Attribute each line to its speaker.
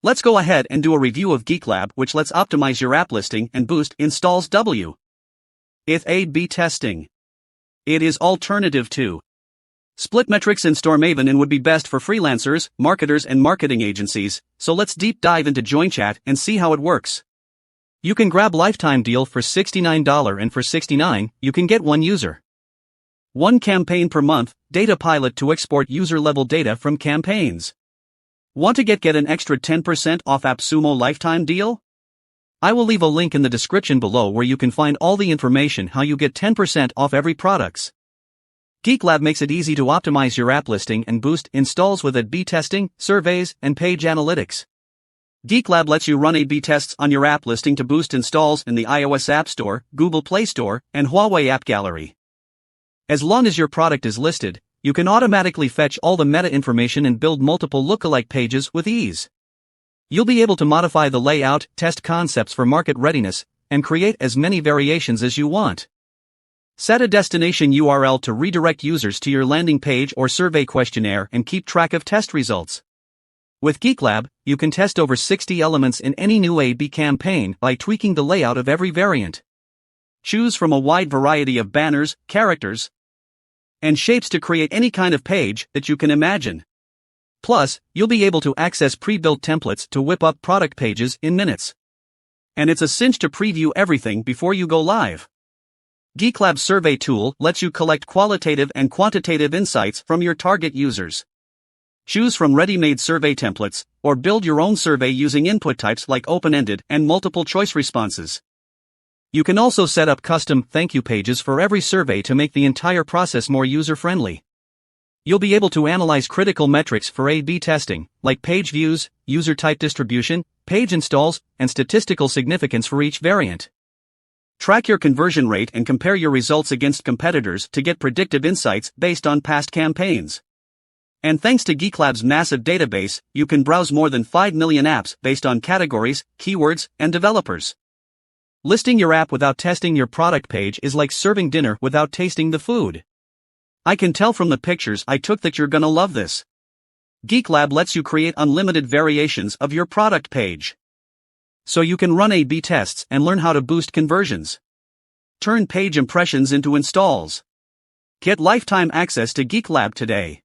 Speaker 1: Let's go ahead and do a review of Geeklab, which lets optimize your app listing and boost installs. It's A/B testing. It is alternative to Splitmetrics and StoreMaven and would be best for freelancers, marketers and marketing agencies, so let's deep dive into JoinChat and see how it works. You can grab lifetime deal for $69 and for $69, you can get one user. One campaign per month, data pilot to export user-level data from campaigns. Want to get an extra 10% off Appsumo lifetime deal? I will leave a link in the description below where you can find all the information how you get 10% off every products. Geeklab makes it easy to optimize your app listing and boost installs with A/B testing, surveys, and page analytics. Geeklab lets you run A/B tests on your app listing to boost installs in the iOS App Store, Google Play Store, and Huawei App Gallery. As long as your product is listed, you can automatically fetch all the meta information and build multiple lookalike pages with ease. You'll be able to modify the layout, test concepts for market readiness, and create as many variations as you want. Set a destination URL to redirect users to your landing page or survey questionnaire and keep track of test results. With Geeklab, you can test over 60 elements in any new A/B campaign by tweaking the layout of every variant. Choose from a wide variety of banners, characters, and shapes to create any kind of page that you can imagine. Plus, you'll be able to access pre-built templates to whip up product pages in minutes. And it's a cinch to preview everything before you go live. Geeklab's survey tool lets you collect qualitative and quantitative insights from your target users. Choose from ready-made survey templates, or build your own survey using input types like open-ended and multiple-choice responses. You can also set up custom thank you pages for every survey to make the entire process more user-friendly. You'll be able to analyze critical metrics for A/B testing, like page views, user type distribution, page installs, and statistical significance for each variant. Track your conversion rate and compare your results against competitors to get predictive insights based on past campaigns. And thanks to Geeklab's massive database, you can browse more than 5 million apps based on categories, keywords, and developers. Listing your app without testing your product page is like serving dinner without tasting the food. I can tell from the pictures I took that you're gonna love this. Geeklab lets you create unlimited variations of your product page, so you can run A/B tests and learn how to boost conversions. Turn page impressions into installs. Get lifetime access to Geeklab today.